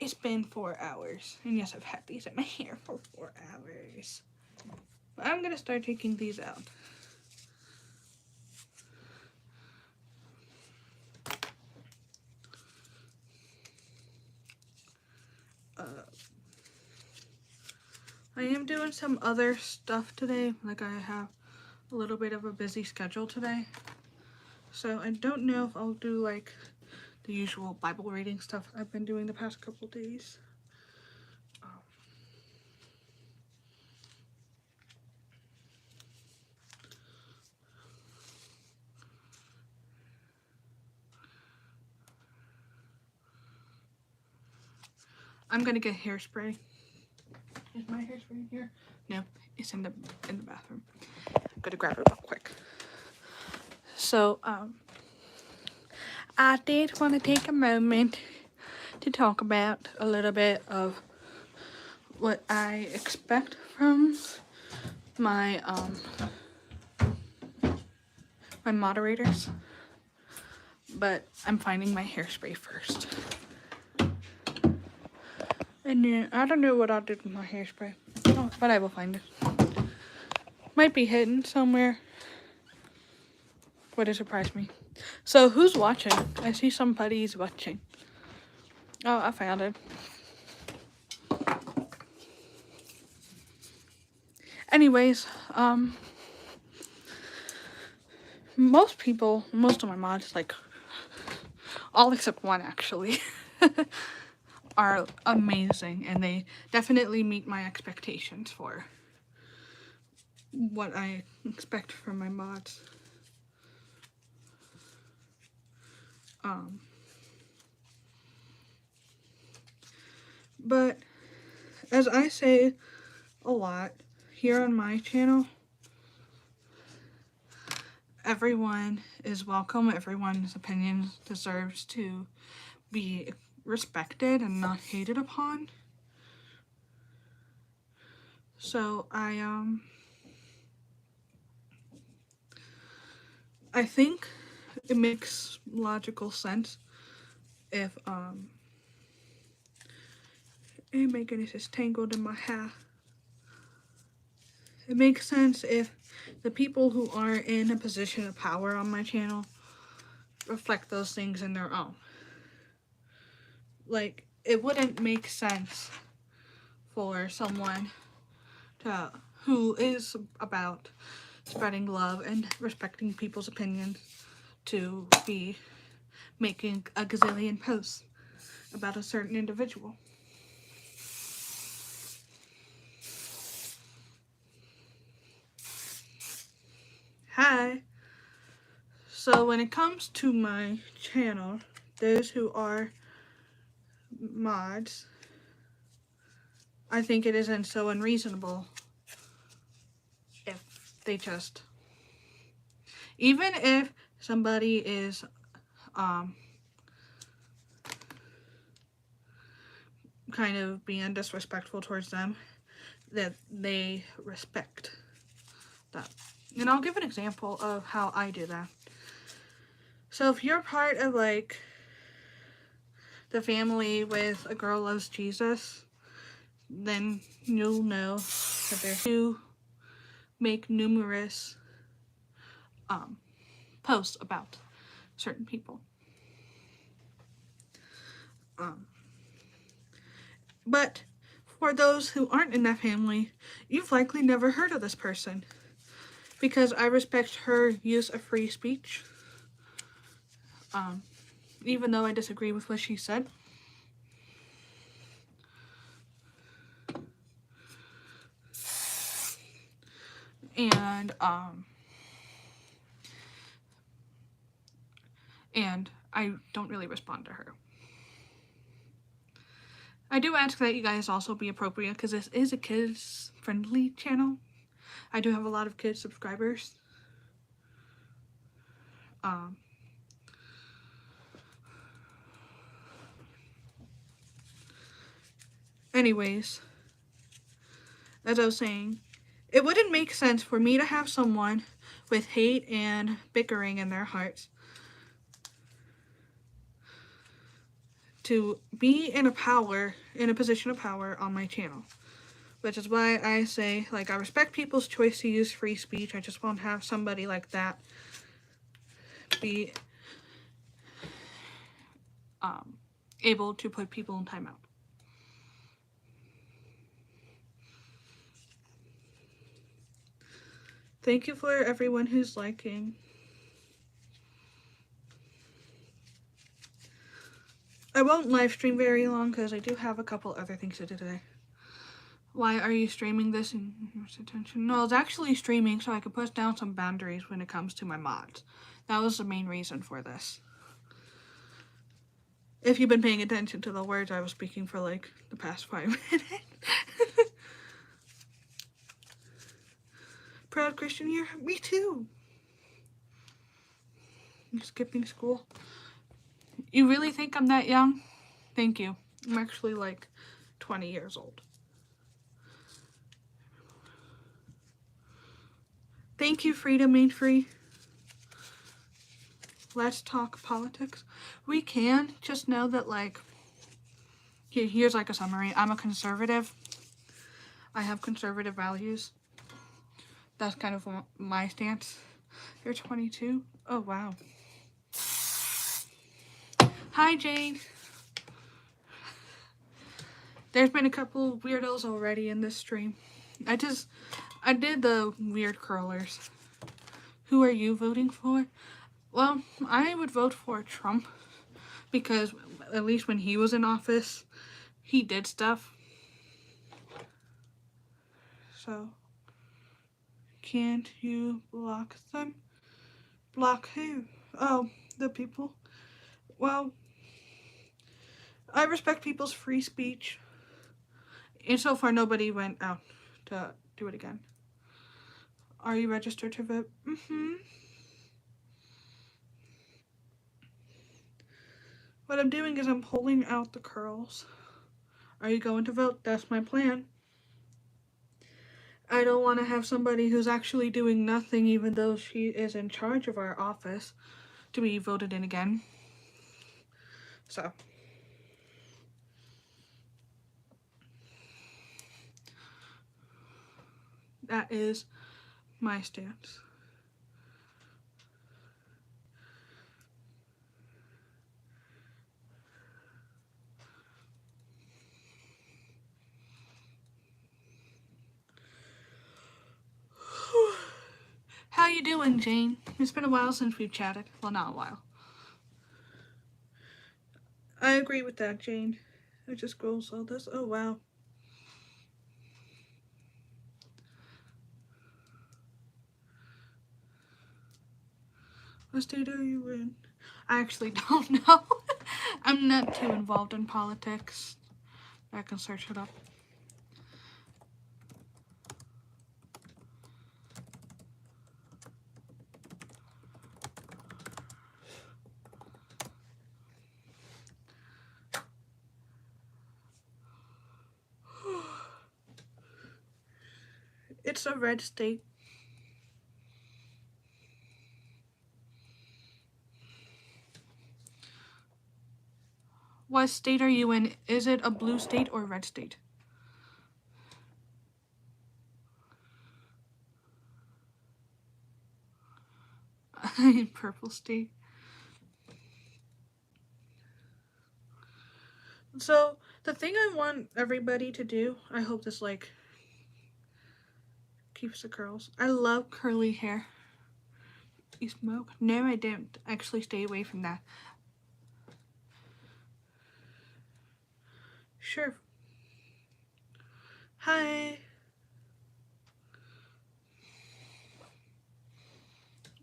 It's been 4 hours. And yes, I've had these in my hair for 4 hours. But I'm gonna start taking these out. I am doing some other stuff today. Like, I have a little bit of a busy schedule today. So I don't know if I'll do like the usual Bible reading stuff I've been doing the past couple days. I'm gonna get hairspray. Is my hairspray in here? No, it's in the bathroom. I'm gonna grab it real quick. So I did want to take a moment to talk about a little bit of what I expect from my my moderators, but I'm finding my hairspray first. And then I don't know what I'll do with my hairspray, but I will find it. Might be hidden somewhere. Would it surprise me? So who's watching? I see somebody's watching. Oh, I found it. Anyways, most of my mods, like all except one actually, are amazing, and they definitely meet my expectations for what I expect from my mods. But as I say a lot here on my channel, everyone is welcome. Everyone's opinion deserves to be respected and not hated upon. So I think it makes logical sense if oh my goodness, it's tangled in my hair. It makes sense if the people who are in a position of power on my channel reflect those things in their own. Like, it wouldn't make sense for someone who is about spreading love and respecting people's opinions to be making a gazillion posts about a certain individual. Hi. So when it comes to my channel, those who are mods, I think it isn't so unreasonable if they just, even if somebody is kind of being disrespectful towards them, that they respect that. And I'll give an example of how I do that. So if you're part of like the family with A Girl Loves Jesus, then you'll know that there's to make numerous posts about certain people. But for those who aren't in that family, you've likely never heard of this person, because I respect her use of free speech, even though I disagree with what she said. And I don't really respond to her. I do ask that you guys also be appropriate, because this is a kids-friendly channel. I do have a lot of kids subscribers. Anyways, as I was saying, it wouldn't make sense for me to have someone with hate and bickering in their hearts to be in a position of power on my channel. Which is why I say, like, I respect people's choice to use free speech. I just won't have somebody like that be able to put people in timeout. Thank you for everyone who's liking. I won't live stream very long because I do have a couple other things to do today. Why are you streaming this in attention? No, it's actually streaming so I can put down some boundaries when it comes to my mods. That was the main reason for this. If you've been paying attention to the words I was speaking for like the past 5 minutes. Proud Christian year? Me too. You're skipping school. You really think I'm that young? Thank you. I'm actually like 20 years old. Thank you, Freedom Made Free. Let's talk politics. We can. Just know that, like, here's like a summary. I'm a conservative. I have conservative values. That's kind of my stance. You're 22? Oh, wow. Hi, Jane. There's been a couple of weirdos already in this stream. I did the weird curlers. Who are you voting for? Well, I would vote for Trump because at least when he was in office, he did stuff. So, can't you block them? Block who? Oh, the people. Well, I respect people's free speech. And so far, nobody went out to do it again. Are you registered to vote? Mm-hmm. What I'm doing is I'm pulling out the curls. Are you going to vote? That's my plan. I don't want to have somebody who's actually doing nothing, even though she is in charge of our office, to be voted in again. So. That is my stance. How you doing, Jane? It's been a while since we've chatted. Well, not a while. I agree with that, Jane. I just scrolled all this. Oh, wow. What state are you in? I actually don't know. I'm not too involved in politics. I can search it up. It's a red state. What state are you in? Is it a blue state or a red state? Purple state. So, the thing I want everybody to do, I hope this, like, keeps the curls. I love curly hair. You smoke? No, I don't. Actually, stay away from that. Sure. Hi.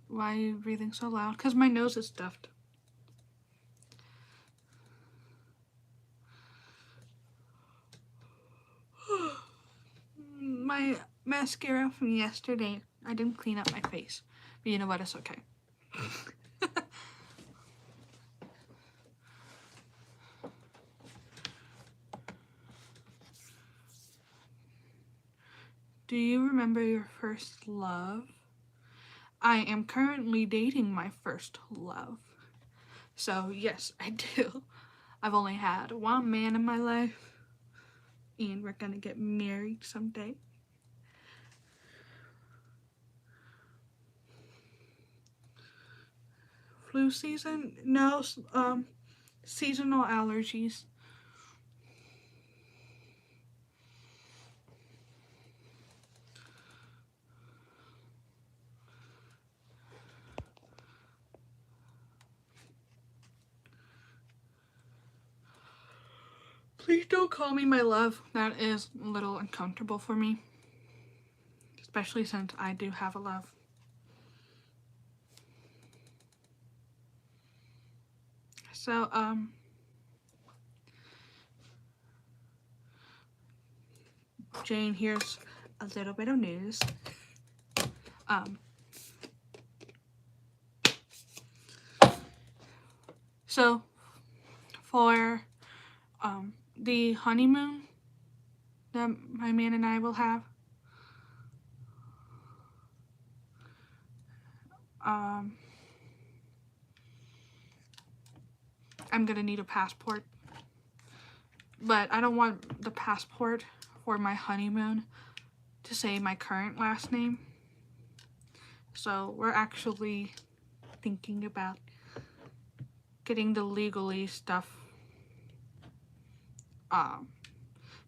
Why are you breathing so loud? Because my nose is stuffed. My mascara from yesterday, I didn't clean up my face. But you know what? It's okay. Do you remember your first love? I am currently dating my first love. So, yes, I do. I've only had one man in my life, and we're gonna get married someday. Flu season? No, seasonal allergies. Please don't call me my love. That is a little uncomfortable for me, especially since I do have a love. So, Jane, here's a little bit of news. So, for the honeymoon that my man and I will have, I'm gonna need a passport. But I don't want the passport for my honeymoon to say my current last name. So we're actually thinking about getting the legally stuff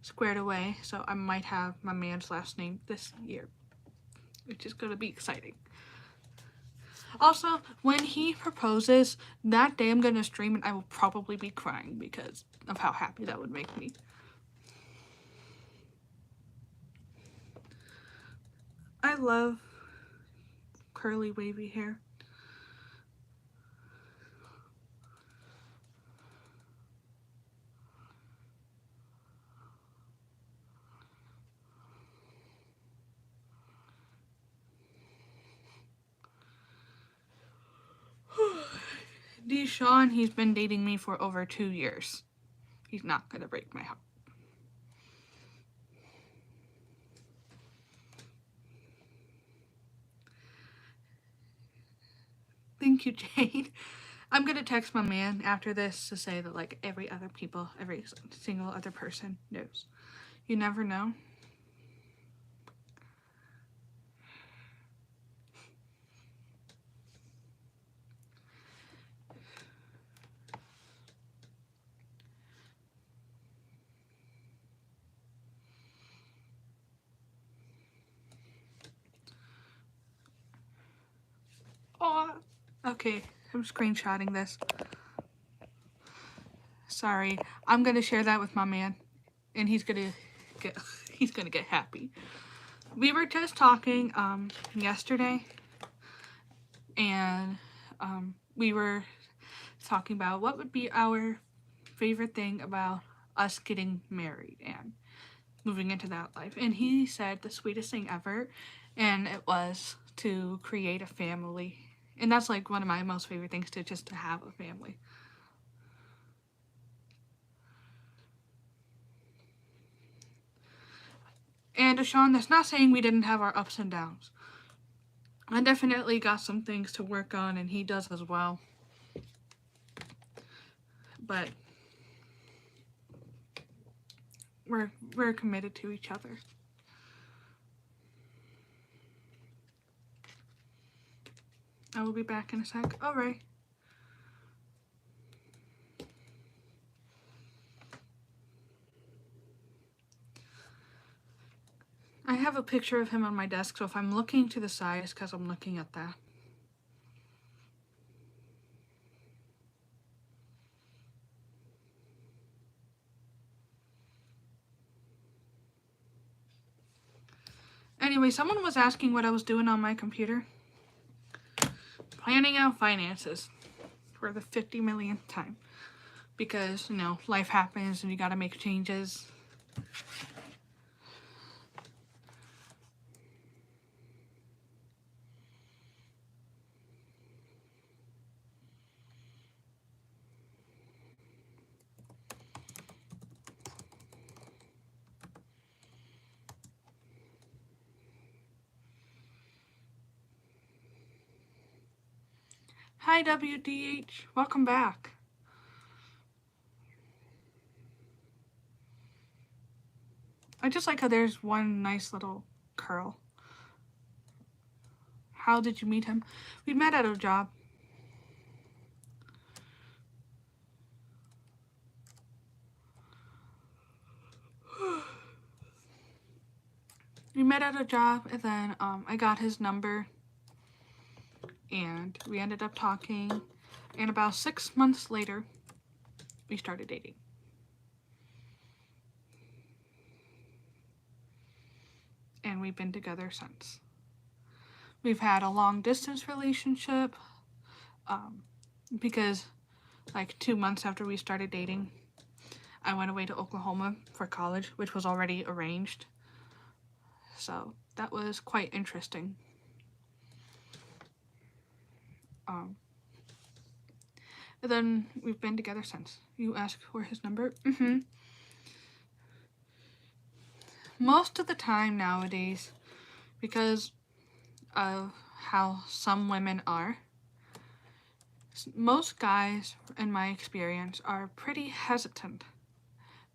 squared away. So I might have my man's last name this year, which is gonna be exciting. Also, when he proposes, that day I'm gonna stream and I will probably be crying because of how happy that would make me. I love curly wavy hair. Deshawn, he's been dating me for over 2 years. He's not gonna break my heart. Thank you, Jane. I'm gonna text my man after this to say that, like, every single other person knows. You never know. Oh, okay. I'm screenshotting this. Sorry. I'm gonna share that with my man, and he's gonna get happy. We were just talking yesterday, and we were talking about what would be our favorite thing about us getting married and moving into that life. And he said the sweetest thing ever, and it was to create a family. And that's like one of my most favorite things, to just to have a family. And Deshawn, that's not saying we didn't have our ups and downs. I definitely got some things to work on, and he does as well. But we're committed to each other. I will be back in a sec. All right. I have a picture of him on my desk, so if I'm looking to the side, it's because I'm looking at that. Anyway, someone was asking what I was doing on my computer. Planning out finances for the 50 millionth time. Because, you know, life happens and you gotta make changes. Hi, WDH. Welcome back. I just like how there's one nice little curl. How did you meet him? We met at a job. We met at a job, and then I got his number, and we ended up talking, and about 6 months later, we started dating. And we've been together since. We've had a long distance relationship, because like 2 months after we started dating, I went away to Oklahoma for college, which was already arranged. So that was quite interesting. And then we've been together since. You asked for his number? Most of the time nowadays, because of how some women are, most guys, in my experience, are pretty hesitant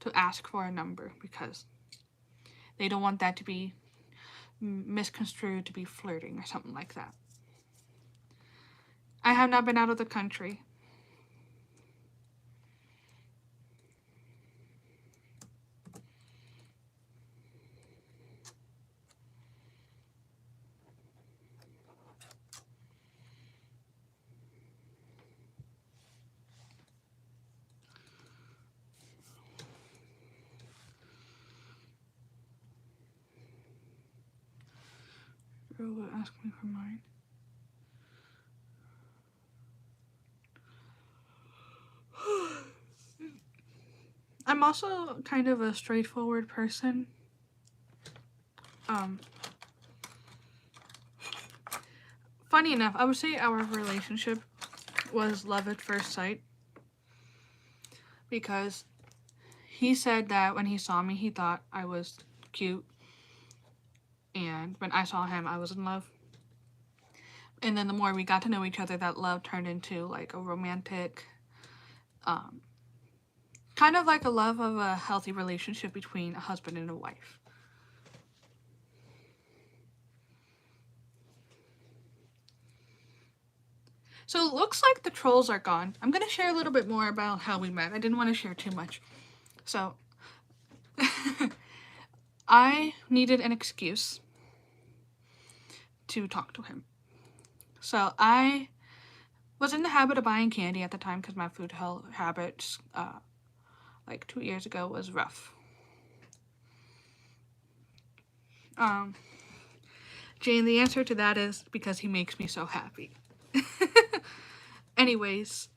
to ask for a number because they don't want that to be misconstrued to be flirting or something like that. I have not been out of the country. Girl would ask me for mine. I'm also kind of a straightforward person. Funny enough, I would say our relationship was love at first sight, because he said that when he saw me, he thought I was cute, and when I saw him, I was in love. And then the more we got to know each other, that love turned into like a romantic, kind of like a love of a healthy relationship between a husband and a wife. So it looks like the trolls are gone. I'm going to share a little bit more about how we met. I didn't want to share too much. So I needed an excuse to talk to him. So I was in the habit of buying candy at the time because my food habits, like 2 years ago, was rough. Jane, the answer to that is because he makes me so happy. Anyways,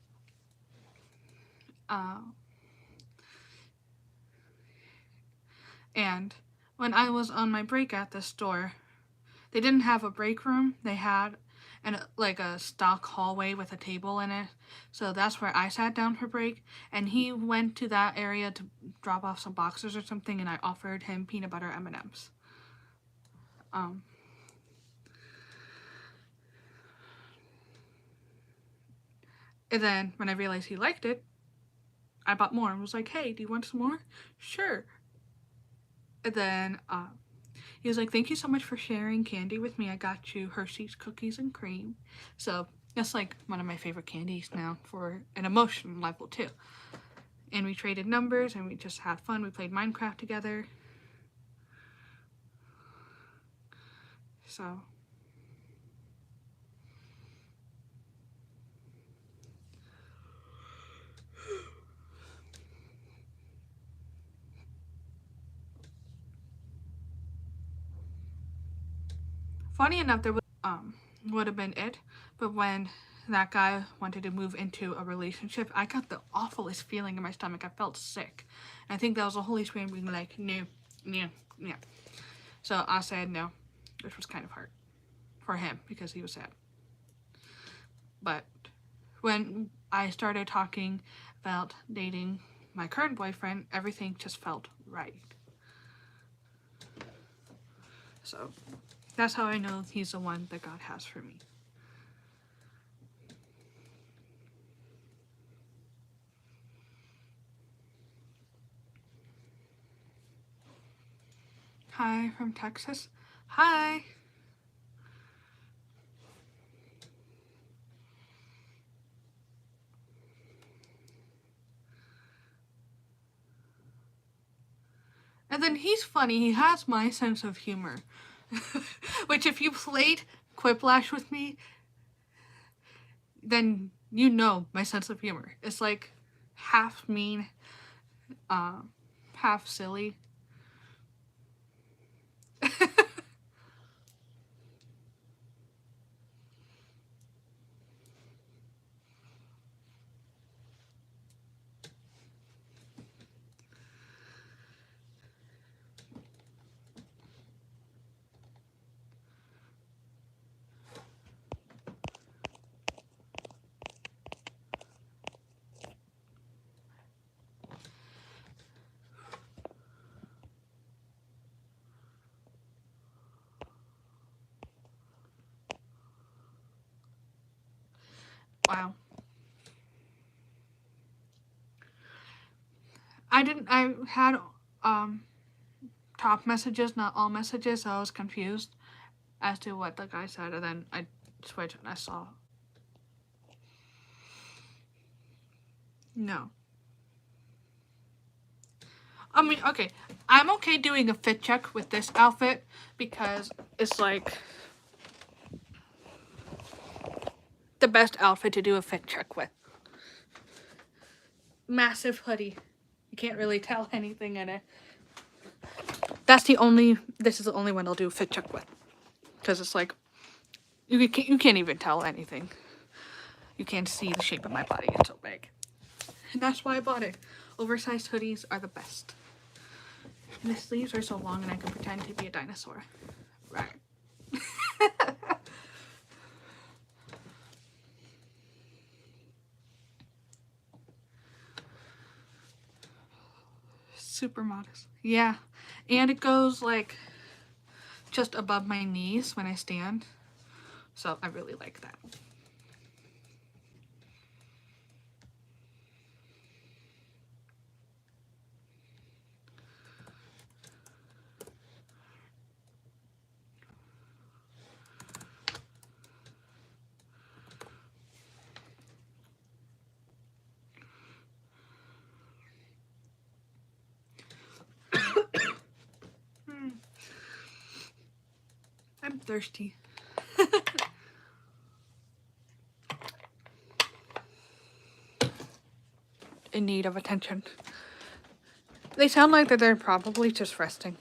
and when I was on my break at the store, they didn't have a break room. They had like a stock hallway with a table in it. So that's where I sat down for break. And he went to that area to drop off some boxes or something, and I offered him peanut butter M&Ms. And then when I realized he liked it, I bought more and was like, hey, do you want some more? Sure. And then he was like, thank you so much for sharing candy with me. I got you Hershey's Cookies and Cream. So that's like one of my favorite candies now for an emotion level too. And we traded numbers and we just had fun. We played Minecraft together. So funny enough, there would have been it, but when that guy wanted to move into a relationship, I got the awfulest feeling in my stomach. I felt sick. And I think that was the Holy Spirit being like, no. So I said no, which was kind of hard for him because he was sad. But when I started talking about dating my current boyfriend, everything just felt right. So that's how I know he's the one that God has for me. Hi from Texas. Hi. And then he's funny. He has my sense of humor. Which if you played Quiplash with me, then you know my sense of humor. It's like half mean, half silly. Wow. I had top messages, not all messages, so I was confused as to what the guy said, and then I switched and I saw. No. I mean, okay, I'm okay doing a fit check with this outfit because it's like the best outfit to do a fit check with. Massive hoodie. You can't really tell anything in it. This is the only one I'll do a fit check with. Because it's like, you can't even tell anything. You can't see the shape of my body, it's so big. And that's why I bought it. Oversized hoodies are the best. And the sleeves are so long and I can pretend to be a dinosaur. Right. Super modest. Yeah. And it goes like just above my knees when I stand. So I really like that. I'm thirsty. In need of attention. They sound like that they're probably just resting.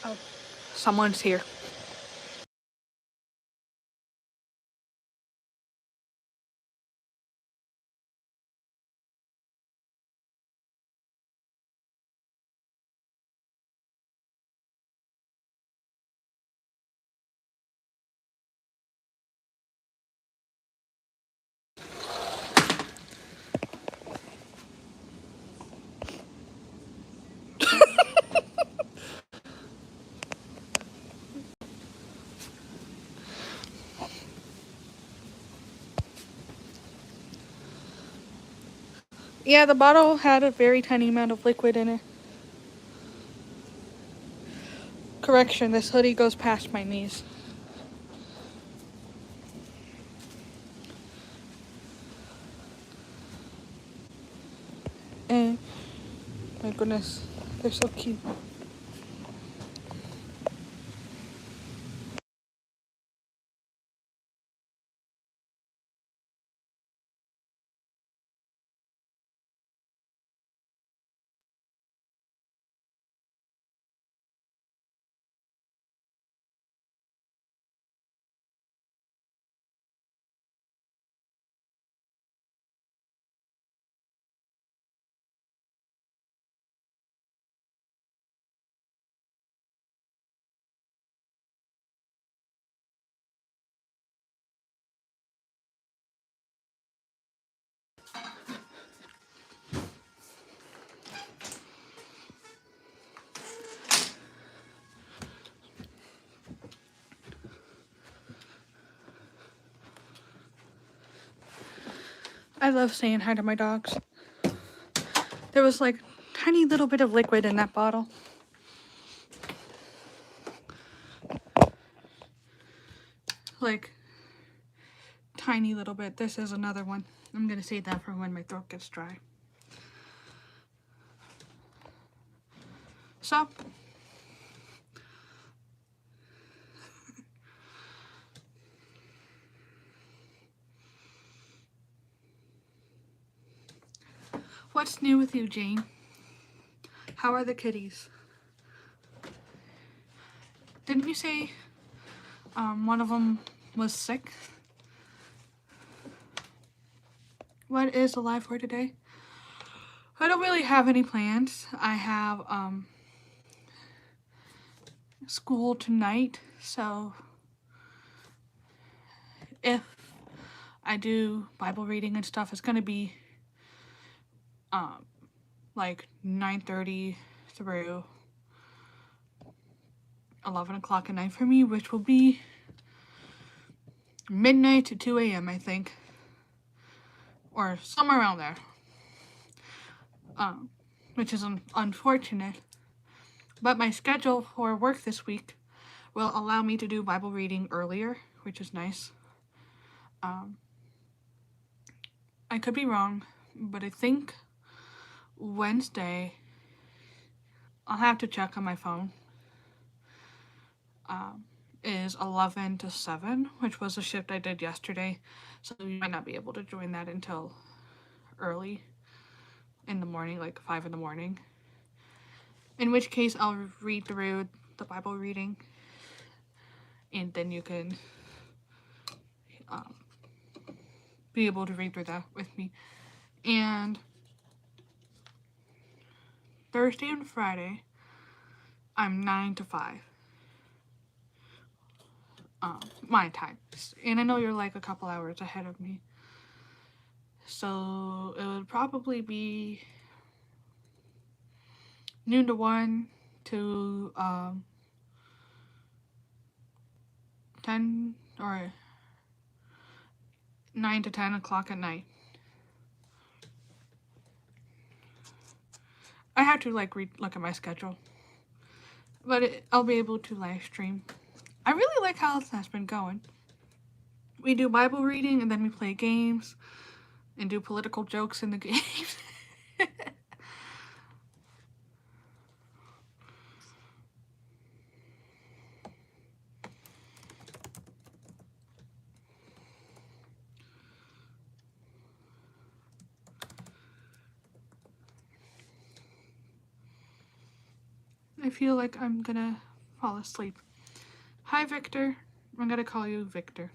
Oh, someone's here. Yeah, the bottle had a very tiny amount of liquid in it. Correction, this hoodie goes past my knees. And my goodness, they're so cute. I love saying hi to my dogs. There was like tiny little bit of liquid in that bottle. Like tiny little bit. This is another one. I'm gonna save that for when my throat gets dry. So what's new with you, Jane? How are the kitties? Didn't you say one of them was sick? What is the live for today? I don't really have any plans. I have school tonight, so if I do Bible reading and stuff, it's gonna be like 9:30 through 11 o'clock at night for me, which will be midnight to 2 a.m. I think, or somewhere around there, which is unfortunate, but my schedule for work this week will allow me to do Bible reading earlier, which is nice. I could be wrong, but I think Wednesday, I'll have to check on my phone, is 11 to 7, which was a shift I did yesterday, so you might not be able to join that until early in the morning, like 5 in the morning. In which case, I'll read through the Bible reading, and then you can be able to read through that with me. And Thursday and Friday, I'm 9 to 5. My time. And I know you're like a couple hours ahead of me. So it would probably be noon to 1 to 10 or 9 to 10 o'clock at night. I have to like look at my schedule. But I'll be able to live stream. I really like how that's been going. We do Bible reading and then we play games and do political jokes in the games. I feel like I'm gonna fall asleep. Hi, Victor. I'm gonna call you Victor.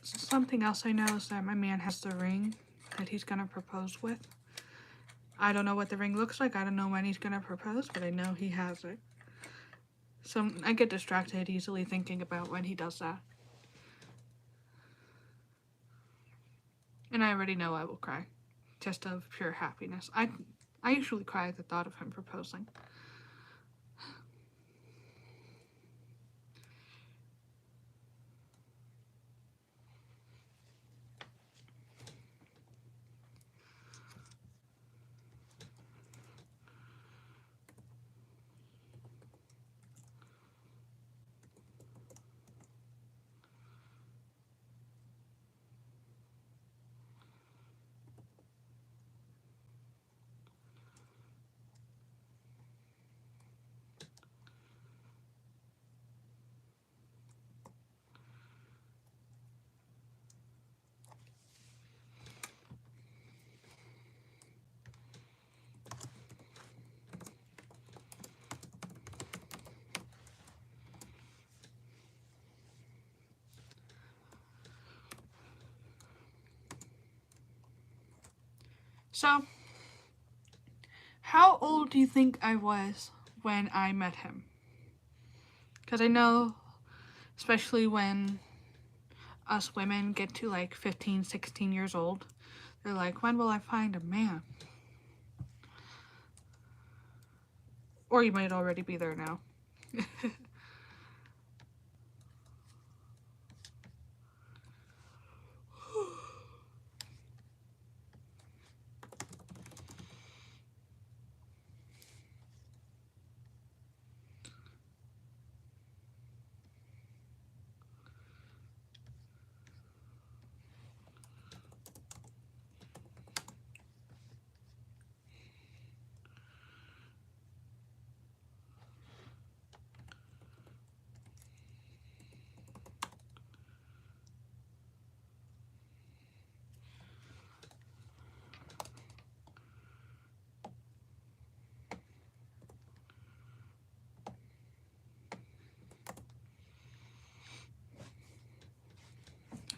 Something else I know is that my man has the ring that he's gonna propose with. I don't know what the ring looks like. I don't know when he's gonna propose, but I know he has it. So I get distracted easily thinking about when he does that. And I already know I will cry, just of pure happiness. I usually cry at the thought of him proposing. So, how old do you think I was when I met him? Because I know, especially when us women get to like 15, 16 years old, they're like, when will I find a man? Or you might already be there now.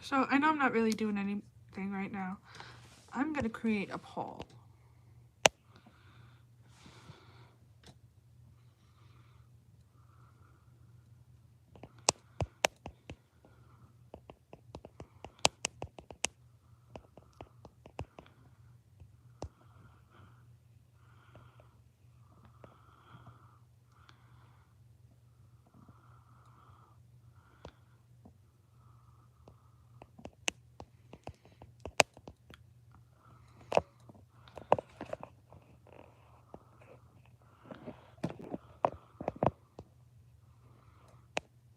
So I know I'm not really doing anything right now. I'm going to create a poll.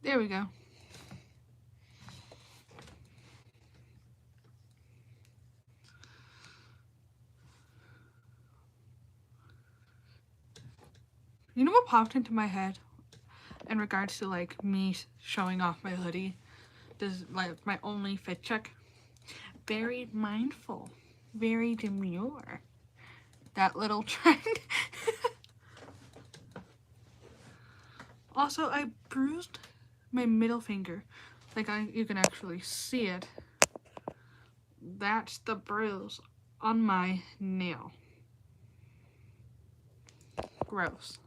There we go. You know what popped into my head in regards to like me showing off my hoodie? This is like my only fit check. Very mindful, very demure. That little trend. Also, I bruised my middle finger. Like you can actually see it. That's the bruise on my nail. Gross.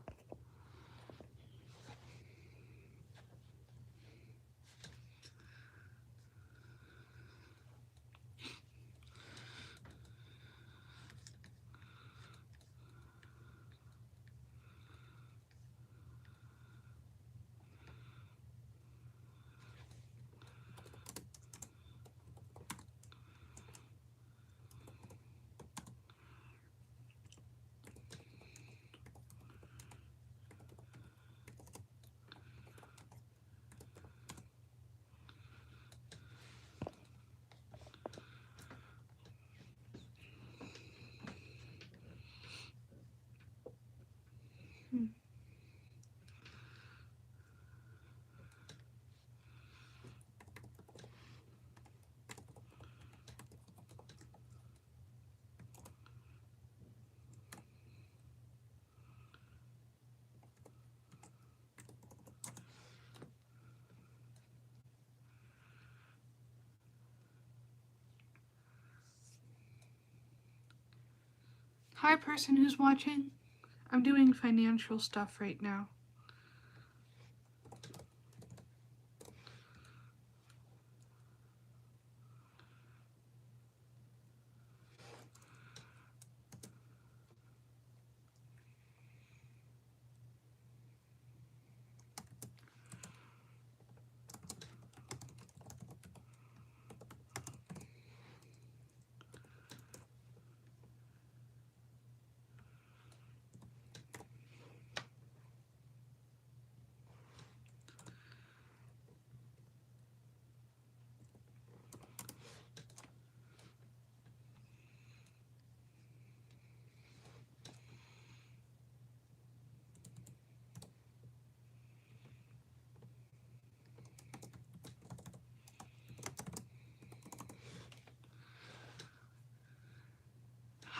Hi, person who's watching. I'm doing financial stuff right now.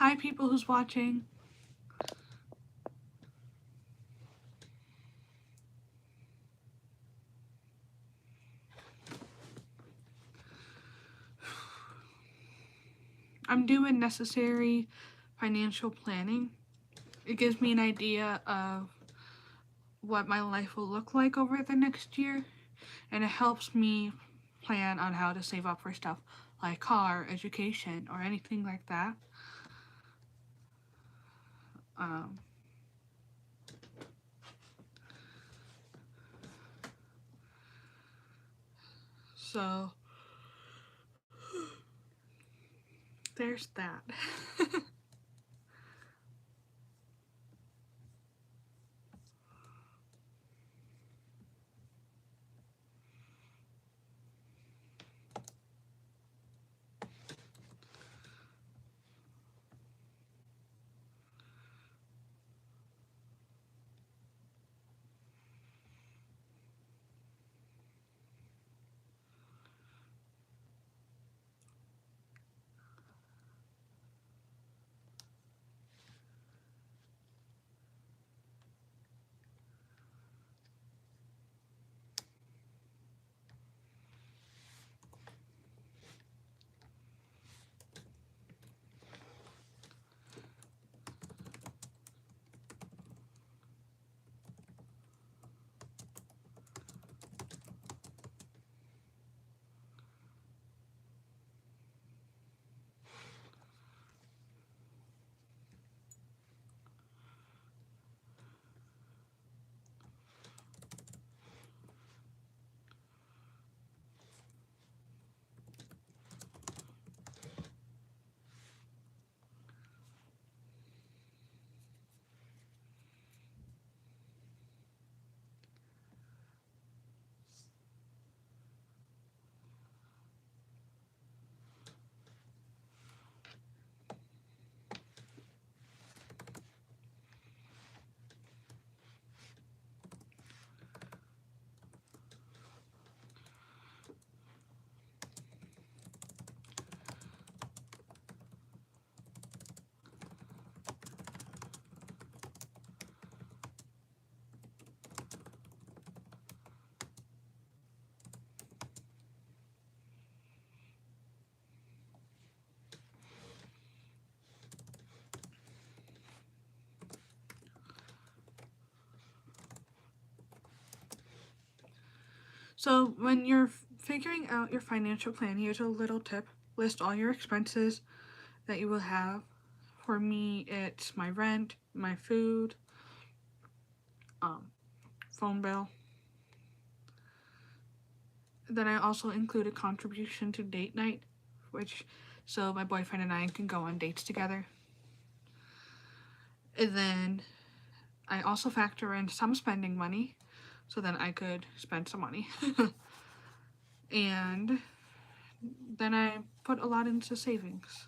Hi, people who's watching. I'm doing necessary financial planning. It gives me an idea of what my life will look like over the next year, and it helps me plan on how to save up for stuff like car, education, or anything like that. Um, so there's that. So when you're figuring out your financial plan, here's a little tip. List all your expenses that you will have. For me, it's my rent, my food, um, phone bill. Then I also include a contribution to date night, which so my boyfriend and I can go on dates together. And then I also factor in some spending money, so then I could spend some money. And then I put a lot into savings.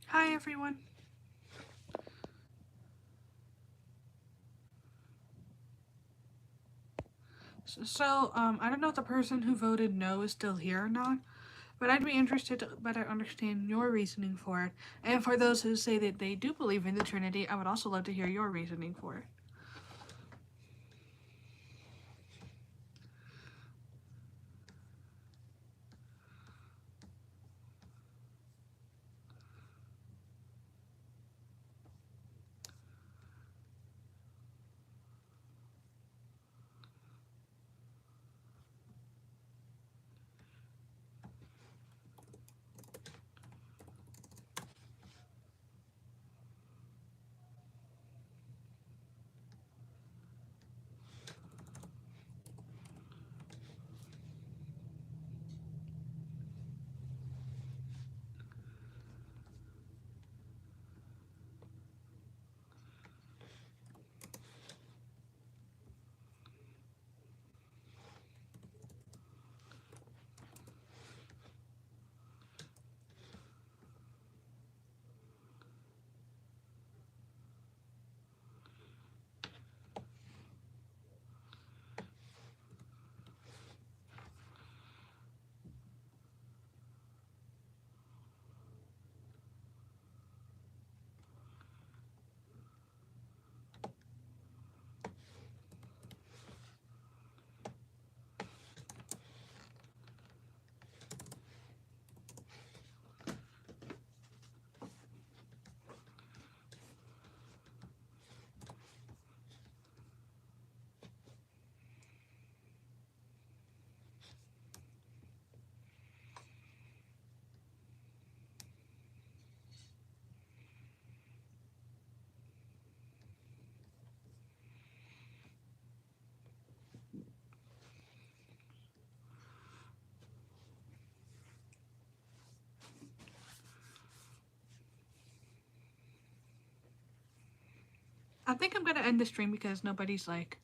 Hi everyone. So, I don't know if the person who voted no is still here or not, but I'd be interested to better understand your reasoning for it. And for those who say that they do believe in the Trinity, I would also love to hear your reasoning for it. I think I'm gonna end the stream because nobody's like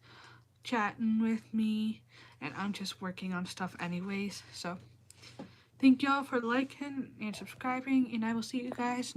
chatting with me and I'm just working on stuff anyways. So thank y'all for liking and subscribing, and I will see you guys